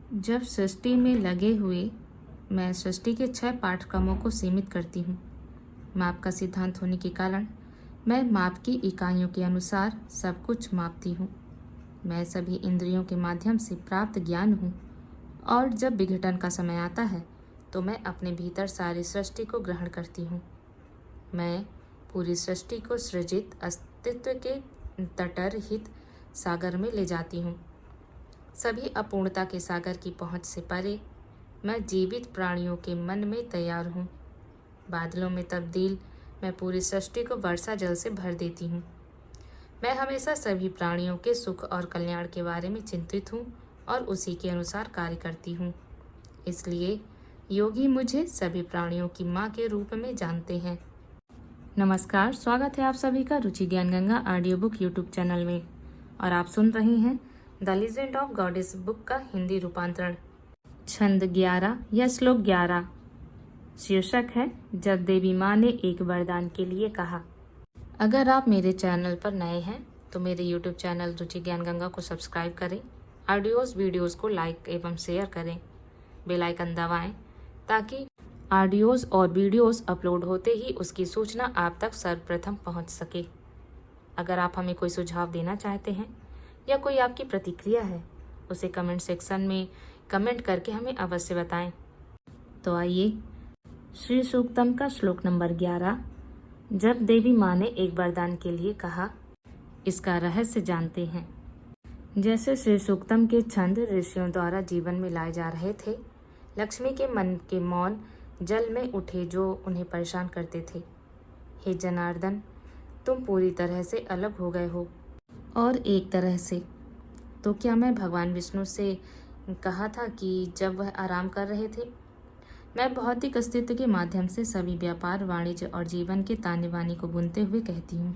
जब सृष्टि में लगे हुए मैं सृष्टि के 6 पाठ्यक्रमों को सीमित करती हूँ। माप का सिद्धांत होने के कारण मैं माप की इकाइयों के अनुसार सब कुछ मापती हूँ। मैं सभी इंद्रियों के माध्यम से प्राप्त ज्ञान हूँ और जब विघटन का समय आता है तो मैं अपने भीतर सारी सृष्टि को ग्रहण करती हूँ। मैं पूरी सृष्टि को सृजित अस्तित्व के तटरहित सागर में ले जाती हूँ। सभी अपूर्णता के सागर की पहुँच से परे मैं जीवित प्राणियों के मन में तैयार हूँ। बादलों में तब्दील मैं पूरी सृष्टि को वर्षा जल से भर देती हूँ। मैं हमेशा सभी प्राणियों के सुख और कल्याण के बारे में चिंतित हूँ और उसी के अनुसार कार्य करती हूँ। इसलिए योगी मुझे सभी प्राणियों की माँ के रूप में जानते हैं। नमस्कार, स्वागत है आप सभी का रुचि ज्ञान Ganga audio book YouTube channel में और आप सुन रहे हैं the legend of goddess book का हिंदी रूपांतरण। छंद 11 या श्लोक 11। शीर्षक है जब देवी माँ ने एक वरदान के लिए कहा। अगर आप मेरे चैनल पर नए हैं तो मेरे यूट्यूब चैनल रुचि ज्ञान गंगा को सब्सक्राइब करें, वीडियोस को लाइक एवं शेयर करें, बेल आइकन दबाएं ताकि ऑडियोज और वीडियोस अपलोड होते ही उसकी सूचना आप तक सर्वप्रथम पहुंच सके। अगर आप हमें कोई सुझाव देना चाहते हैं या कोई आपकी प्रतिक्रिया है उसे कमेंट सेक्शन में कमेंट करके हमें अवश्य बताएं। तो आइए श्री सूक्तम का श्लोक नंबर 11 जब देवी माँ ने एक वरदान के लिए कहा, इसका रहस्य जानते हैं। जैसे श्री सूक्तम के छंद ऋषियों द्वारा जीवन में लाए जा रहे थे, लक्ष्मी के मन के मौन जल में उठे जो उन्हें परेशान करते थे। हे जनार्दन, तुम पूरी तरह से अलग हो गए हो और एक तरह से। तो क्या मैं भगवान विष्णु से कहा था कि जब वह आराम कर रहे थे? मैं भौतिक अस्तित्व के माध्यम से सभी व्यापार, वाणिज्य और जीवन के ताने बाने को बुनते हुए कहती हूँ।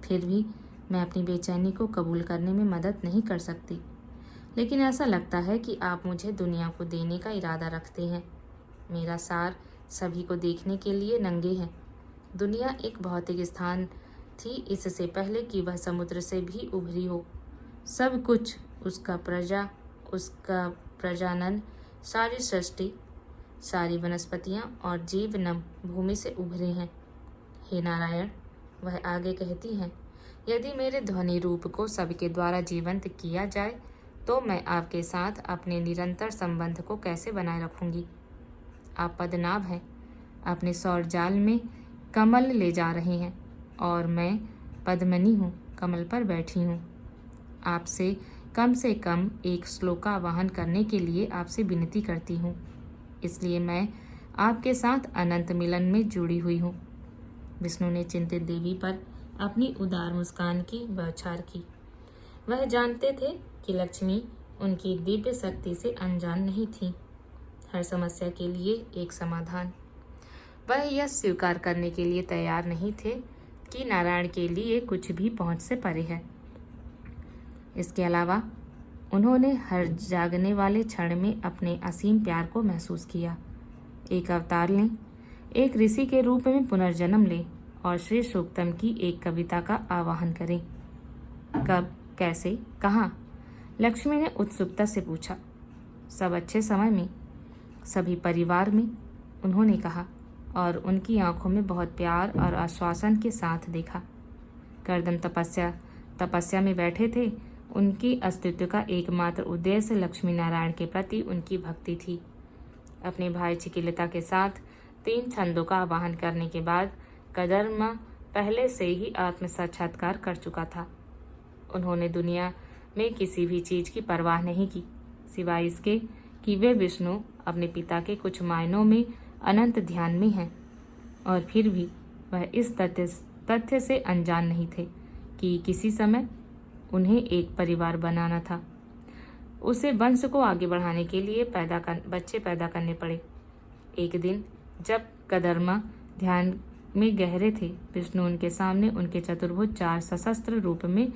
फिर भी मैं अपनी बेचैनी को कबूल करने में मदद नहीं कर सकती। लेकिन ऐसा लगता है कि आप मुझे दुनिया को देने का इरादा रखते हैं। मेरा सार सभी को देखने के लिए नंगे है। दुनिया एक भौतिक स्थान थी इससे पहले कि वह समुद्र से भी उभरी हो। सब कुछ उसका प्रजनन, सारी सृष्टि, सारी वनस्पतियाँ और जीव नम भूमि से उभरे हैं। हे नारायण, वह आगे कहती हैं, यदि मेरे ध्वनि रूप को सबके द्वारा जीवंत किया जाए तो मैं आपके साथ अपने निरंतर संबंध को कैसे बनाए रखूंगी? आप पद्मनाभ हैं, अपने सौर जाल में कमल ले जा रहे हैं और मैं पद्मिनी हूँ, कमल पर बैठी हूँ। आपसे कम एक श्लोका वाहन करने के लिए आपसे विनती करती हूँ। इसलिए मैं आपके साथ अनंत मिलन में जुड़ी हुई हूँ। विष्णु ने चिंतित देवी पर अपनी उदार मुस्कान की बौछार की। वह जानते थे कि लक्ष्मी उनकी दिव्य शक्ति से अनजान नहीं थी। हर समस्या के लिए एक समाधान। वह यह स्वीकार करने के लिए तैयार नहीं थे कि नारायण के लिए कुछ भी पहुंच से परे है। इसके अलावा उन्होंने हर जागने वाले क्षण में अपने असीम प्यार को महसूस किया। एक अवतार लें, एक ऋषि के रूप में पुनर्जन्म लें और श्री सूक्तम की एक कविता का आवाहन करें। कब, कैसे, कहाँ? लक्ष्मी ने उत्सुकता से पूछा। सब अच्छे समय में, सभी परिवार में, उन्होंने कहा और उनकी आंखों में बहुत प्यार और आश्वासन के साथ देखा। करदम तपस्या में बैठे थे। उनकी अस्तित्व का एकमात्र उद्देश्य लक्ष्मी नारायण के प्रति उनकी भक्ति थी। अपने भाई चिकिलता के साथ 3 छंदों का आवाहन करने के बाद कदरमा पहले से ही आत्म साक्षात्कार कर चुका था। उन्होंने दुनिया में किसी भी चीज की परवाह नहीं की, सिवाय इसके कि वे विष्णु अपने पिता के कुछ मायनों में अनंत ध्यान में हैं। और फिर भी वह इस तथ्य से अनजान नहीं थे कि किसी समय उन्हें एक परिवार बनाना था। उसे वंश को आगे बढ़ाने के लिए बच्चे पैदा करने पड़े। एक दिन जब कदरमा ध्यान में गहरे थे, विष्णु उनके सामने उनके चतुर्भुज 4 सशस्त्र रूप में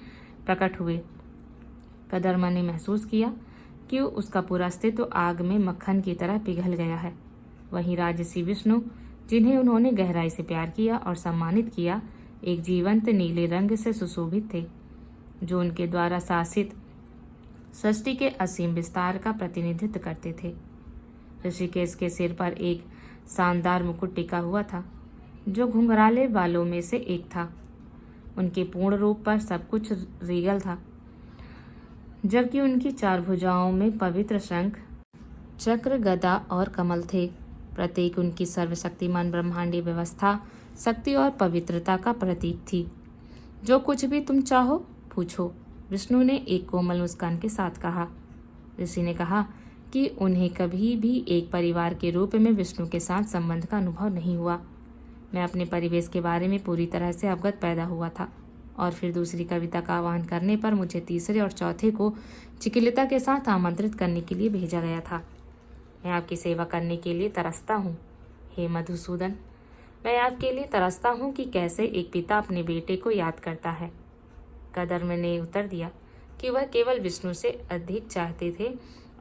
प्रकट हुए। कदरमा ने महसूस किया कि उसका पूरा अस्तित्व आग में मक्खन की तरह पिघल गया है। वहीं राजसी विष्णु, जिन्हें उन्होंने गहराई से प्यार किया और सम्मानित किया, एक जीवंत नीले रंग से सुशोभित थे, जो उनके द्वारा शासित सृष्टि के असीम विस्तार का प्रतिनिधित्व करते थे। ऋषिकेश के सिर पर एक शानदार मुकुट टिका हुआ था, जो घुंघराले बालों में से एक था। उनके पूर्ण रूप पर सब कुछ रीगल था, जबकि उनकी चार भुजाओं में पवित्र शंख, चक्र, गदा और कमल थे। प्रत्येक उनकी सर्वशक्तिमान ब्रह्मांडीय व्यवस्था शक्ति और पवित्रता का प्रतीक थी। जो कुछ भी तुम चाहो पूछो, विष्णु ने एक कोमल मुस्कान के साथ कहा। ऋषि ने कहा कि उन्हें कभी भी एक परिवार के रूप में विष्णु के साथ संबंध का अनुभव नहीं हुआ। मैं अपने परिवेश के बारे में पूरी तरह से अवगत पैदा हुआ था, और फिर दूसरी कविता का आह्वान करने पर मुझे तीसरे और चौथे को चिकिलिता के साथ आमंत्रित करने के लिए भेजा गया था। मैं आपकी सेवा करने के लिए तरसता हूँ, हे मधुसूदन। मैं आपके लिए तरसता हूँ कि कैसे एक पिता अपने बेटे को याद करता है। कदर्म ने उत्तर दिया कि वह केवल विष्णु से अधिक चाहते थे,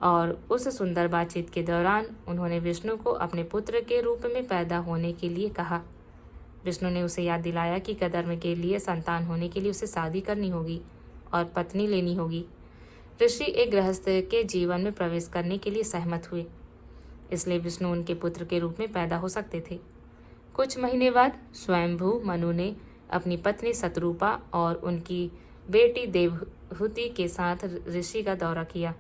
और उस सुंदर बातचीत के दौरान उन्होंने विष्णु को अपने पुत्र के रूप में पैदा होने के लिए कहा। विष्णु ने उसे याद दिलाया कि कदर्म के लिए संतान होने के लिए उसे शादी करनी होगी और पत्नी लेनी होगी। ऋषि एक गृहस्थ के जीवन में प्रवेश करने के लिए सहमत हुए, इसलिए विष्णु उनके पुत्र के रूप में पैदा हो सकते थे। कुछ महीने बाद स्वयंभू मनु ने अपनी पत्नी शत्रुपा और उनकी बेटी देवहूति के साथ ऋषि का दौरा किया।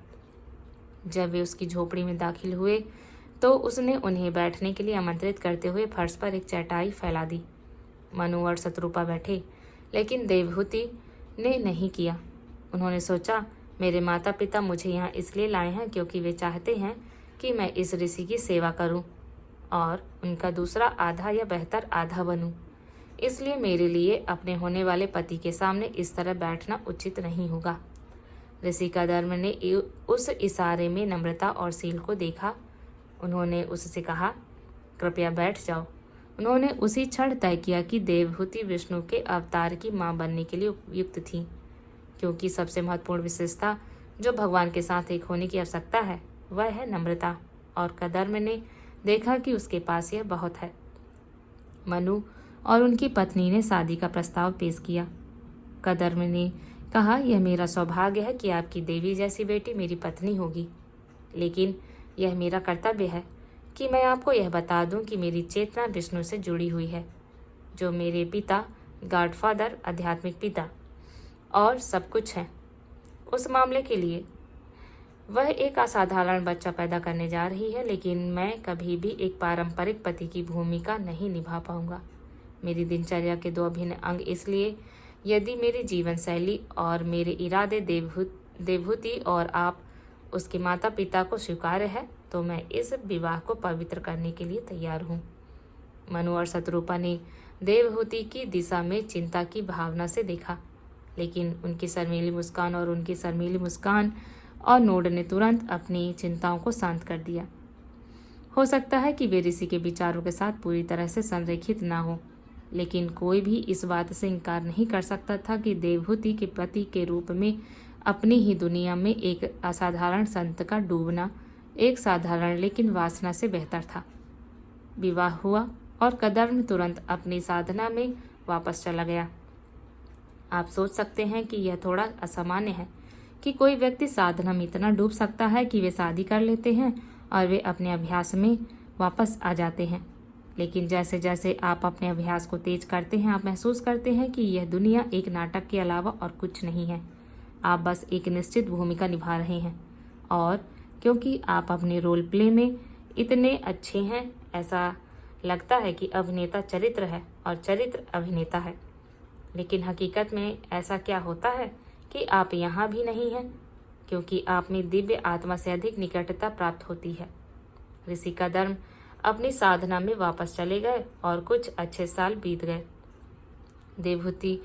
जब वे उसकी झोपड़ी में दाखिल हुए तो उसने उन्हें बैठने के लिए आमंत्रित करते हुए फर्श पर एक चटाई फैला दी। मनु और शत्रुपा बैठे, लेकिन देवहूति ने नहीं किया। उन्होंने सोचा, मेरे माता पिता मुझे यहाँ इसलिए लाए हैं क्योंकि वे चाहते हैं कि मैं इस ऋषि की सेवा करूं और उनका दूसरा आधा या बेहतर आधा बनूं। इसलिए मेरे लिए अपने होने वाले पति के सामने इस तरह बैठना उचित नहीं होगा। ऋषि कदर्म ने उस इशारे में नम्रता और सील को देखा। उन्होंने उससे कहा, कृपया बैठ जाओ। उन्होंने उसी क्षण तय किया कि देवहूति विष्णु के अवतार की मां बनने के लिए उपयुक्त थी, क्योंकि सबसे महत्वपूर्ण विशेषता जो भगवान के साथ एक होने की आवश्यकता है वह है नम्रता, और कदर्म ने देखा कि उसके पास यह बहुत है। मनु और उनकी पत्नी ने शादी का प्रस्ताव पेश किया। कदर्म ने कहा, यह मेरा सौभाग्य है कि आपकी देवी जैसी बेटी मेरी पत्नी होगी, लेकिन यह मेरा कर्तव्य है कि मैं आपको यह बता दूं कि मेरी चेतना विष्णु से जुड़ी हुई है, जो मेरे पिता, गॉडफादर, आध्यात्मिक पिता और सब कुछ है। उस मामले के लिए वह एक असाधारण बच्चा पैदा करने जा रही है, लेकिन मैं कभी भी एक पारंपरिक पति की भूमिका नहीं निभा पाऊंगा। मेरी दिनचर्या के दो अभिन्न अंग, इसलिए यदि मेरी जीवन शैली और मेरे इरादे देवहूति और आप उसके माता पिता को स्वीकार्य है, तो मैं इस विवाह को पवित्र करने के लिए तैयार हूँ। मनु और शत्रुपा ने देवहूति की दिशा में चिंता की भावना से देखा, लेकिन उनकी शर्मीली मुस्कान और नोड ने तुरंत अपनी चिंताओं को शांत कर दिया। हो सकता है कि वे ऋषि के विचारों के साथ पूरी तरह से संरेखित ना हो, लेकिन कोई भी इस बात से इनकार नहीं कर सकता था कि देवहूति के पति के रूप में अपनी ही दुनिया में एक असाधारण संत का डूबना एक साधारण लेकिन वासना से बेहतर था। विवाह हुआ और कदर्म तुरंत अपनी साधना में वापस चला गया। आप सोच सकते हैं कि यह थोड़ा असामान्य है कि कोई व्यक्ति साधना में इतना डूब सकता है कि वे शादी कर लेते हैं और वे अपने अभ्यास में वापस आ जाते हैं। लेकिन जैसे जैसे आप अपने अभ्यास को तेज करते हैं, आप महसूस करते हैं कि यह दुनिया एक नाटक के अलावा और कुछ नहीं है। आप बस एक निश्चित भूमिका निभा रहे हैं, और क्योंकि आप अपने रोल प्ले में इतने अच्छे हैं, ऐसा लगता है कि अभिनेता चरित्र है और चरित्र अभिनेता है। लेकिन हकीकत में ऐसा क्या होता है कि आप यहाँ भी नहीं हैं, क्योंकि आप में दिव्य आत्मा से अधिक निकटता प्राप्त होती है। ऋषि कदर्म अपनी साधना में वापस चले गए और कुछ अच्छे साल बीत गए। देवहूति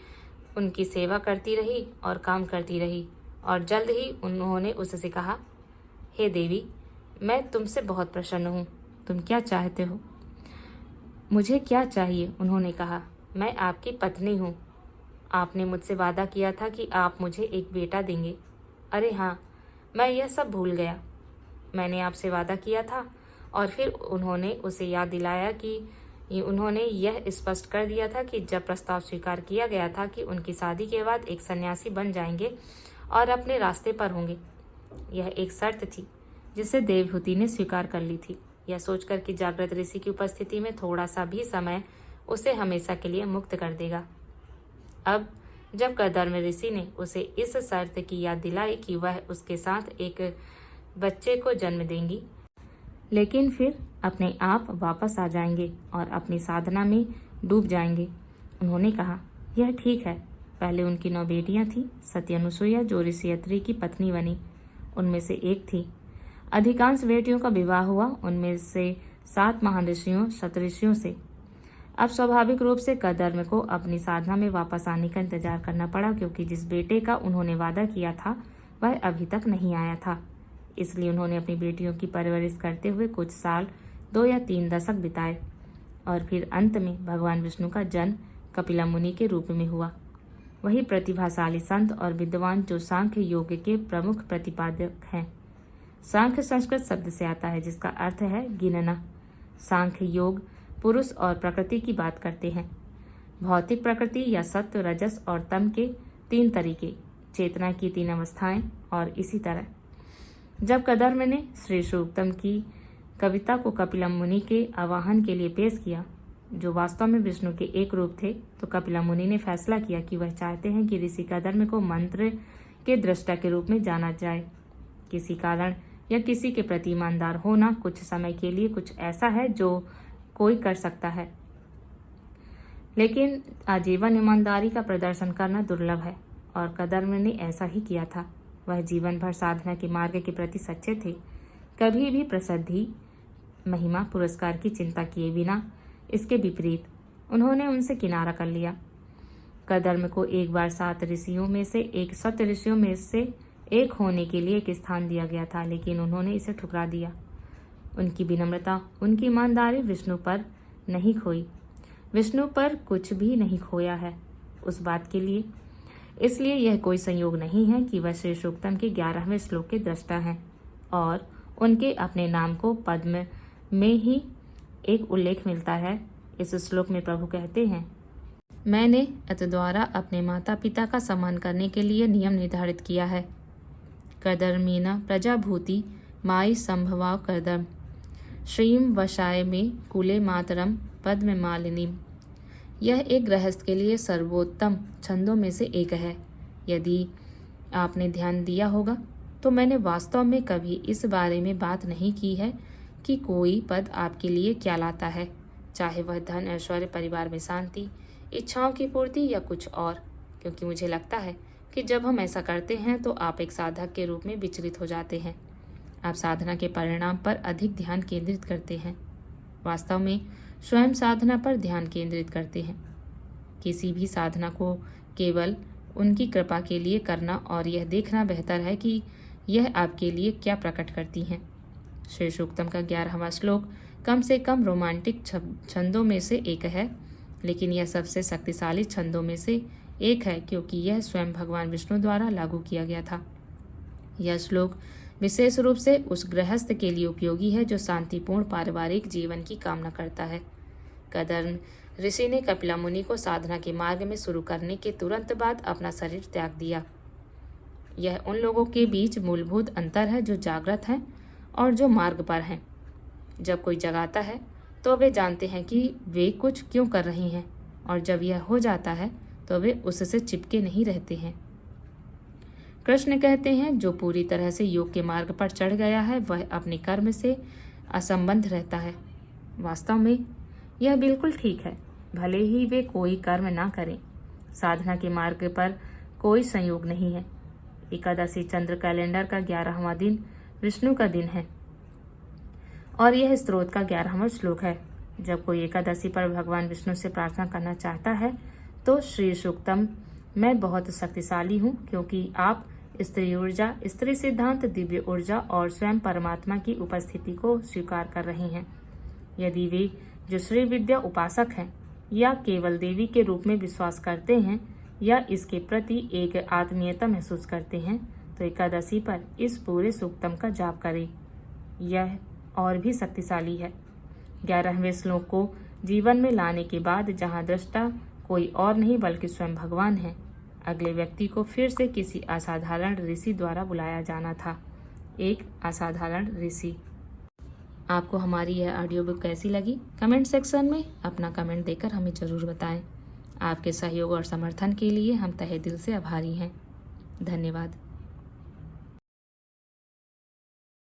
उनकी सेवा करती रही और काम करती रही, और जल्द ही उन्होंने उससे कहा, हे देवी, मैं तुमसे बहुत प्रसन्न हूँ। तुम क्या चाहते हो? मुझे क्या चाहिए? उन्होंने कहा, मैं आपकी पत्नी हूँ। आपने मुझसे वादा किया था कि आप मुझे एक बेटा देंगे। अरे हाँ, मैं यह सब भूल गया। मैंने आपसे वादा किया था। और फिर उन्होंने उसे याद दिलाया कि उन्होंने यह स्पष्ट कर दिया था कि जब प्रस्ताव स्वीकार किया गया था कि उनकी शादी के बाद एक सन्यासी बन जाएंगे और अपने रास्ते पर होंगे। यह एक शर्त थी जिसे देवहूति ने स्वीकार कर ली थी, यह सोचकर कि जागृत ऋषि की उपस्थिति में थोड़ा सा भी समय उसे हमेशा के लिए मुक्त कर देगा। अब जब कदर्म ऋषि ने उसे इस शर्त की याद दिलाई कि वह उसके साथ एक बच्चे को जन्म देंगी, लेकिन फिर अपने आप वापस आ जाएंगे और अपनी साधना में डूब जाएंगे, उन्होंने कहा, यह ठीक है। पहले उनकी 9 बेटियां थीं। सती अनुसुईया जो ऋषि अत्रि की पत्नी बनी, उनमें से एक थी। अधिकांश बेटियों का विवाह हुआ, उनमें से 7 महान ऋषियों सप्तऋषियों से। अब स्वाभाविक रूप से कदर्म को अपनी साधना में वापस आने का इंतजार करना पड़ा, क्योंकि जिस बेटे का उन्होंने वादा किया था वह अभी तक नहीं आया था। इसलिए उन्होंने अपनी बेटियों की परवरिश करते हुए कुछ साल 2 या 3 दशक बिताए और फिर अंत में भगवान विष्णु का जन्म कपिला मुनि के रूप में हुआ। वही प्रतिभाशाली संत और विद्वान जो सांख्य योग के प्रमुख प्रतिपादक हैं। सांख्य संस्कृत शब्द से आता है जिसका अर्थ है गिनना। सांख्य योग पुरुष और प्रकृति की बात करते हैं। भौतिक प्रकृति या सत्व, रजस और तम के 3 तरीके, चेतना की 3 अवस्थाएं और इसी तरह। जब कदर्म ने श्री सूक्तम की कविता को कपिला मुनि के आवाहन के लिए पेश किया, जो वास्तव में विष्णु के एक रूप थे, तो कपिला मुनि ने फैसला किया कि वह चाहते हैं कि ऋषि कदर्म को मंत्र के दृष्टा के रूप में जाना जाए। किसी कारण या किसी के प्रति ईमानदार होना कुछ समय के लिए कुछ ऐसा है जो कोई कर सकता है, लेकिन आजीवन ईमानदारी का प्रदर्शन करना दुर्लभ है, और कदर्म ने ऐसा ही किया था। वह जीवन भर साधना के मार्ग के प्रति सच्चे थे, कभी भी प्रसिद्धि, महिमा, पुरस्कार की चिंता किए बिना। इसके विपरीत उन्होंने उनसे किनारा कर लिया। कदर्म को एक बार 7 ऋषियों में से एक, सप्त ऋषियों में से एक होने के लिए एक स्थान दिया गया था, लेकिन उन्होंने इसे ठुकरा दिया। उनकी विनम्रता, उनकी ईमानदारी विष्णु पर नहीं खोई। विष्णु पर कुछ भी नहीं खोया है उस बात के लिए। इसलिए यह कोई संयोग नहीं है कि वह श्री सूक्तम के 11वें श्लोक के दृष्टा हैं, और उनके अपने नाम को पद्म में ही एक उल्लेख मिलता है। इस श्लोक में प्रभु कहते हैं, मैंने अत द्वारा अपने माता पिता का सम्मान करने के लिए नियम निर्धारित किया है। कदर्मीना प्रजाभूति माई संभवाव कदर्म श्रीम वशाय में कुले मातरम पद्म मालिनीम। यह एक गृहस्थ के लिए सर्वोत्तम छंदों में से एक है। यदि आपने ध्यान दिया होगा तो मैंने वास्तव में कभी इस बारे में बात नहीं की है कि कोई पद आपके लिए क्या लाता है, चाहे वह धन, ऐश्वर्य, परिवार में शांति, इच्छाओं की पूर्ति या कुछ और, क्योंकि मुझे लगता है कि जब हम ऐसा करते हैं तो आप एक साधक के रूप में विचलित हो जाते हैं। आप साधना के परिणाम पर अधिक ध्यान केंद्रित करते हैं, वास्तव में स्वयं साधना पर ध्यान केंद्रित करते हैं। किसी भी साधना को केवल उनकी कृपा के लिए करना और यह देखना बेहतर है कि यह आपके लिए क्या प्रकट करती हैं। श्री सूक्तम का 11वां श्लोक कम से कम रोमांटिक छंदों में से एक है, लेकिन यह सबसे शक्तिशाली छंदों में से एक है, क्योंकि यह स्वयं भगवान विष्णु द्वारा लागू किया गया था। यह श्लोक विशेष रूप से उस गृहस्थ के लिए उपयोगी है जो शांतिपूर्ण पारिवारिक जीवन की कामना करता है। कदर्म ऋषि ने कपिला मुनि को साधना के मार्ग में शुरू करने के तुरंत बाद अपना शरीर त्याग दिया। यह उन लोगों के बीच मूलभूत अंतर है जो जागृत हैं और जो मार्ग पर हैं। जब कोई जगाता है तो वे जानते हैं कि वे कुछ क्यों कर रहे हैं, और जब यह हो जाता है तो वे उससे चिपके नहीं रहते हैं। कृष्ण कहते हैं, जो पूरी तरह से योग के मार्ग पर चढ़ गया है वह अपने कर्म से असंबद्ध रहता है। वास्तव में यह बिल्कुल ठीक है, भले ही वे कोई कर्म ना करें। साधना के मार्ग पर कोई संयोग नहीं है। एकादशी चंद्र कैलेंडर का 11वां दिन विष्णु का दिन है, और यह स्त्रोत का 11वां श्लोक है। जब कोई एकादशी पर भगवान विष्णु से प्रार्थना करना चाहता है तो श्री सूक्तम, मैं बहुत शक्तिशाली हूँ क्योंकि आप स्त्री ऊर्जा, स्त्री सिद्धांत, दिव्य ऊर्जा और स्वयं परमात्मा की उपस्थिति को स्वीकार कर रहे हैं। यदि वे जो श्री विद्या उपासक हैं या केवल देवी के रूप में विश्वास करते हैं या इसके प्रति एक आत्मीयता महसूस करते हैं, तो एकादशी पर इस पूरे सूक्तम का जाप करें। यह और भी शक्तिशाली है। 11वें श्लोक को जीवन में लाने के बाद, जहाँ दृष्टा कोई और नहीं बल्कि स्वयं भगवान है, अगले व्यक्ति को फिर से किसी असाधारण ऋषि द्वारा बुलाया जाना था। एक असाधारण ऋषि। आपको हमारी यह ऑडियो बुक कैसी लगी? कमेंट सेक्शन में अपना कमेंट देकर हमें ज़रूर बताएं। आपके सहयोग और समर्थन के लिए हम तहे दिल से आभारी हैं। धन्यवाद।